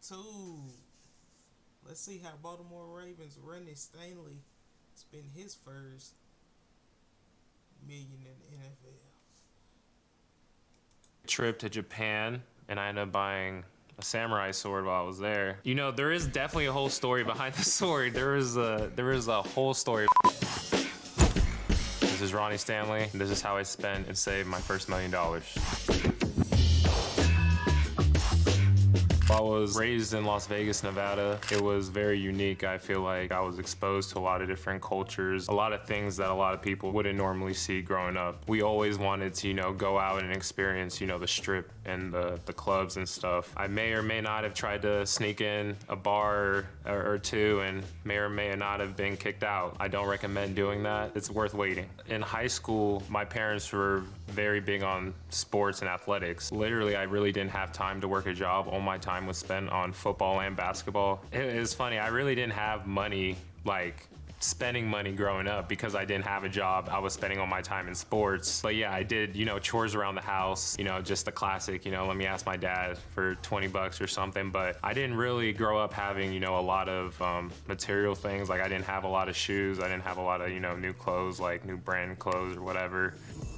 2. Let's see how Baltimore Ravens Ronnie Stanley spent his first million in the NFL. Trip to Japan, and I ended up buying a samurai sword while I was there. You know, there is definitely a whole story behind the sword. There is a whole story. This is Ronnie Stanley, and this is how I spent and saved my first $1 million. I was raised in Las Vegas, Nevada. It was very unique. I feel like I was exposed to a lot of different cultures, a lot of things that a lot of people wouldn't normally see growing up. We always wanted to, go out and experience, the strip and the clubs and stuff. I may or may not have tried to sneak in a bar or two and may or may not have been kicked out. I don't recommend doing that. It's worth waiting. In high school, my parents were very big on sports and athletics. Literally, I really didn't have time to work a job. All my time was spent on football and basketball. It was funny, I really didn't have money, like spending money growing up because I didn't have a job. I was spending all my time in sports. But yeah, I did, chores around the house, just the classic, let me ask my dad for 20 bucks or something. But I didn't really grow up having, a lot of material things. Like I didn't have a lot of shoes. I didn't have a lot of, new clothes, like new brand clothes or whatever.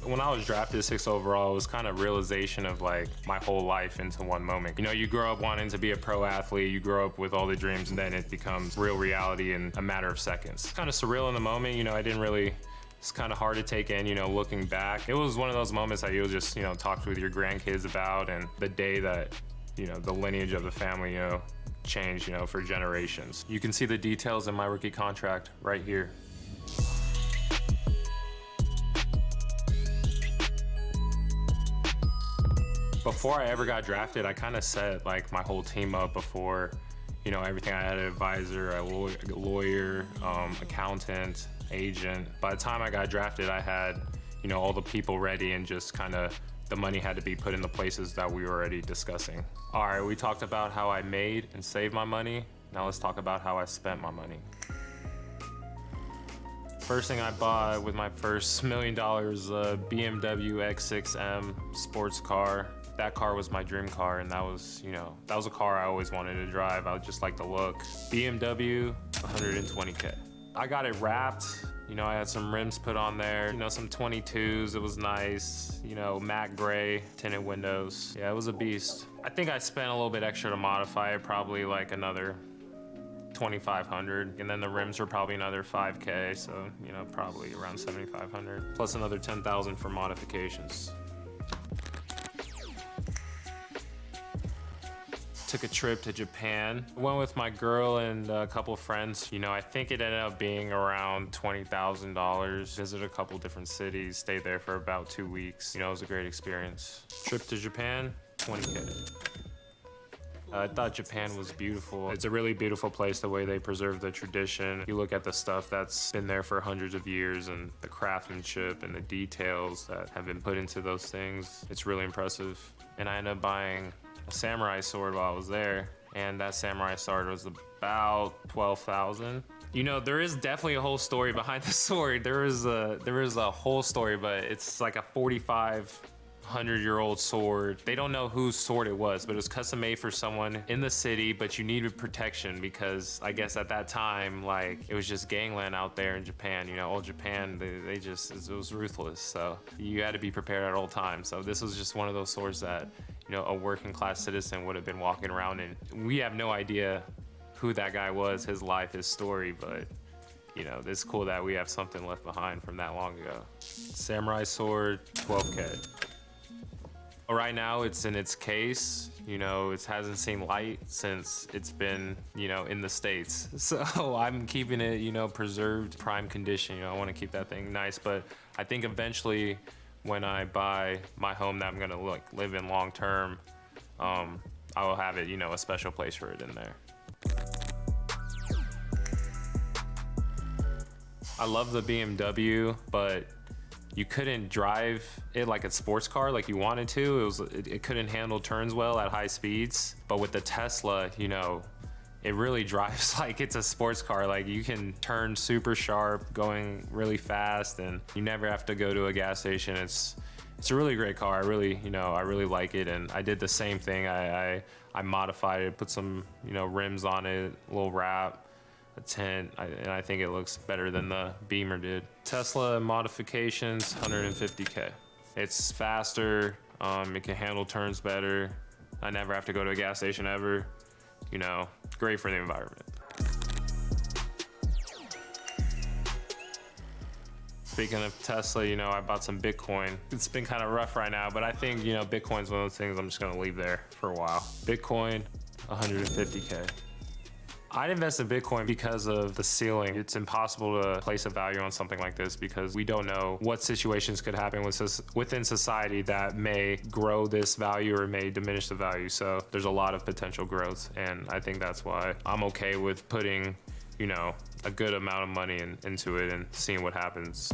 When I was drafted 6th overall, it was kind of realization of like my whole life into one moment. You grow up wanting to be a pro athlete, you grow up with all the dreams, and then it becomes real reality in a matter of seconds. It's kind of surreal in the moment, I didn't really, it's kind of hard to take in, looking back. It was one of those moments that you'll just, talk with your grandkids about, and the day that, the lineage of the family, changed, for generations. You can see the details in my rookie contract right here. Before I ever got drafted, I kind of set like my whole team up before, everything. I had an advisor, a lawyer, accountant, agent. By the time I got drafted, I had, all the people ready, and just kind of the money had to be put in the places that we were already discussing. All right, we talked about how I made and saved my money. Now let's talk about how I spent my money. First thing I bought with my first $1 million, BMW X6M sports car. That car was my dream car, and that was a car I always wanted to drive. I just like the look. BMW, 120K. I got it wrapped. I had some rims put on there, some 22s, it was nice. Matte gray, tinted windows. Yeah, it was a beast. I think I spent a little bit extra to modify it, probably like another $2,500, and then the rims were probably another $5K, so probably around $7,500, plus another $10,000 for modifications. Took a trip to Japan. Went with my girl and a couple of friends. I think it ended up being around $20,000. Visited a couple different cities, stayed there for about 2 weeks. It was a great experience. Trip to Japan, 20K. I thought Japan was beautiful. It's a really beautiful place, the way they preserve the tradition. You look at the stuff that's been there for hundreds of years, and the craftsmanship and the details that have been put into those things. It's really impressive. And I ended up buying a samurai sword while I was there, and that samurai sword was about $12,000. There is definitely a whole story behind the sword. There is a whole story, but it's like a 4,500-year-old sword. They don't know whose sword it was, but it was custom made for someone in the city, but you needed protection because I guess at that time, like, it was just gangland out there in Japan. Old Japan, it was ruthless. So you had to be prepared at all times. So this was just one of those swords that, a working class citizen would have been walking around in. We have no idea who that guy was, his life, his story, but it's cool that we have something left behind from that long ago. Samurai sword, 12K. Right now it's in its case. It hasn't seen light since it's been, in the States. So I'm keeping it, preserved, prime condition. I want to keep that thing nice, but I think eventually when I buy my home that I'm gonna live in long term, I will have it, a special place for it in there. I love the BMW, but you couldn't drive it like a sports car like you wanted to. It couldn't handle turns well at high speeds. But with the Tesla, it really drives like it's a sports car. Like you can turn super sharp, going really fast, and you never have to go to a gas station. It's a really great car. I really like it, and I did the same thing. I modified it, put some, rims on it, a little wrap, a tint, and I think it looks better than the Beamer did. Tesla modifications, 150K. It's faster, it can handle turns better. I never have to go to a gas station ever. Great for the environment. Speaking of Tesla, I bought some Bitcoin. It's been kind of rough right now, but I think, Bitcoin's one of those things I'm just gonna leave there for a while. Bitcoin, 150K. I'd invest in Bitcoin because of the ceiling. It's impossible to place a value on something like this because we don't know what situations could happen within society that may grow this value or may diminish the value. So there's a lot of potential growth, and I think that's why I'm okay with putting, a good amount of money into it and seeing what happens.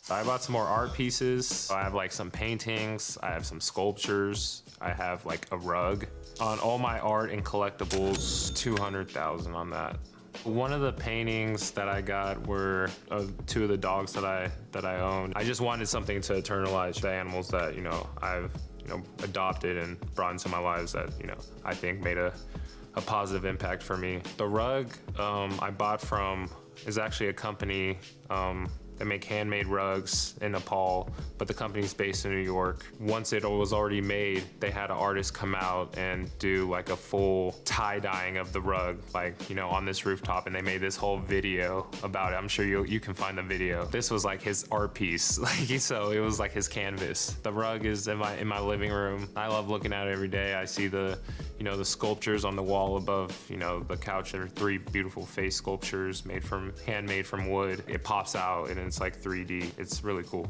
I bought some more art pieces. I have like some paintings, I have some sculptures, I have like a rug. On all my art and collectibles, 200,000 on that. One of the paintings that I got were two of the dogs that I own. I just wanted something to eternalize the animals that, I've adopted and brought into my lives that, I think made a positive impact for me. The rug I bought from is actually a company they make handmade rugs in Nepal, but the company's based in New York. Once it was already made, they had an artist come out and do like a full tie-dyeing of the rug, on this rooftop, and they made this whole video about it. I'm sure you can find the video. This was like his art piece, so it was like his canvas. The rug is in my living room. I love looking at it every day. I see the sculptures on the wall above, the couch. There are 3 beautiful face sculptures handmade from wood. It pops out and it's like 3D. It's really cool.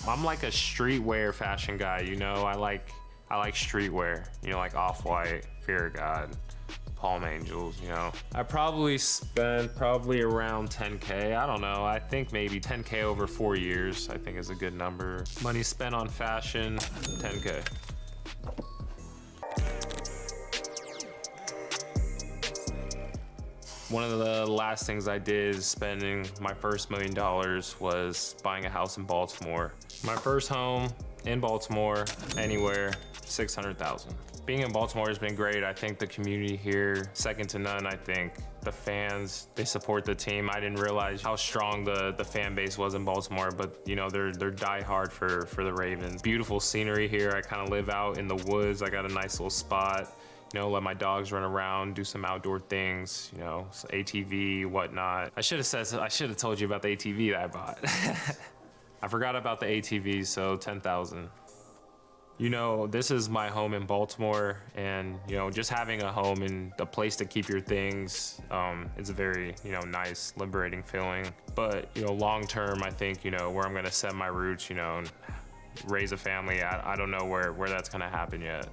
I'm like a streetwear fashion guy, I like streetwear, like Off-White, Fear of God, Palm Angels, I probably spent around 10K. I don't know. I think maybe 10K over 4 years, I think is a good number. Money spent on fashion, 10K. One of the last things I did spending my first $1 million was buying a house in Baltimore. My first home in Baltimore, anywhere, 600,000. Being in Baltimore has been great. I think the community here, second to none. I think the fans, they support the team. I didn't realize how strong the fan base was in Baltimore, but they're diehard for the Ravens. Beautiful scenery here. I kind of live out in the woods. I got a nice little spot. Let my dogs run around, do some outdoor things, ATV, whatnot. I should have told you about the ATV that I bought. I forgot about the ATV, so 10,000. This is my home in Baltimore, and, just having a home and a place to keep your things, it's a very, nice, liberating feeling. But, long term, I think, where I'm gonna set my roots, and raise a family, I don't know where that's gonna happen yet.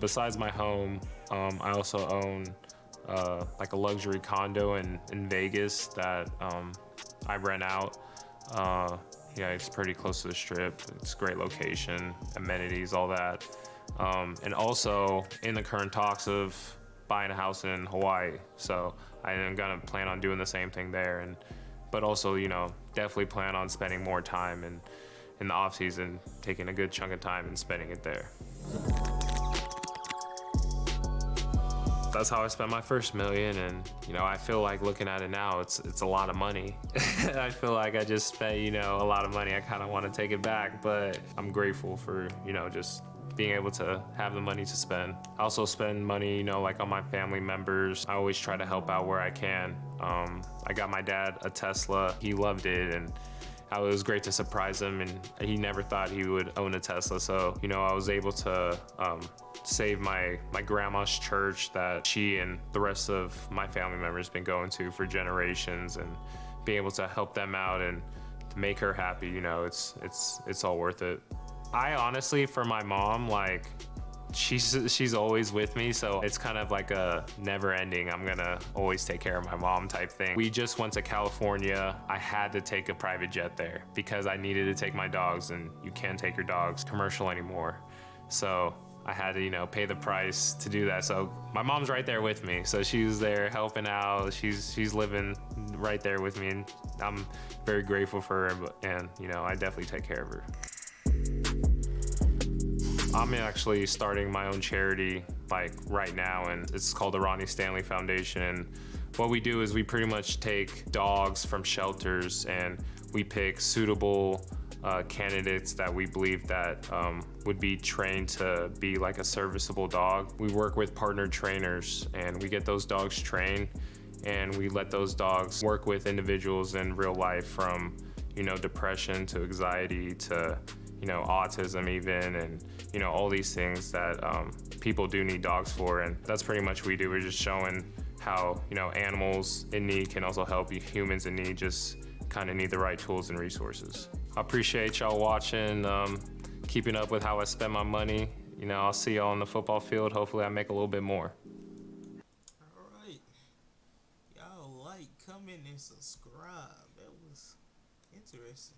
Besides my home, I also own like a luxury condo in Vegas that I rent out. It's pretty close to the strip. It's a great location, amenities, all that. And also in the current talks of buying a house in Hawaii. So I'm gonna plan on doing the same thing there. But also, definitely plan on spending more time in the off season, taking a good chunk of time and spending it there. That's how I spent my first $1 million, and I feel like looking at it now, it's a lot of money. I feel like I just spent a lot of money. I kind of want to take it back, but I'm grateful for just being able to have the money to spend. I also spend money like on my family members. I always try to help out where I can. I got my dad a Tesla. He loved it, and it was great to surprise him, and he never thought he would own a Tesla. So I was able to save my grandma's church that she and the rest of my family members been going to for generations, and being able to help them out and to make her happy, it's all worth it. I honestly, for my mom, like, she's always with me, so it's kind of like a never ending, I'm gonna always take care of my mom type thing. We just went to California. I had to take a private jet there because I needed to take my dogs, and you can't take your dogs commercial anymore. So I had to, pay the price to do that. So my mom's right there with me. So she was there helping out. She's living right there with me, and I'm very grateful for her. And I definitely take care of her. I'm actually starting my own charity like right now, and it's called the Ronnie Stanley Foundation. And what we do is we pretty much take dogs from shelters and we pick suitable candidates that we believe that would be trained to be like a serviceable dog. We work with partner trainers and we get those dogs trained, and we let those dogs work with individuals in real life, from depression to anxiety to autism even, and all these things that people do need dogs for. And that's pretty much what we do. We're just showing how animals in need can also help humans in need, just kind of need the right tools and resources. I appreciate y'all watching, keeping up with how I spend my money. I'll see y'all on the football field. Hopefully I make a little bit more. All right. Y'all like, comment, and subscribe. That was interesting.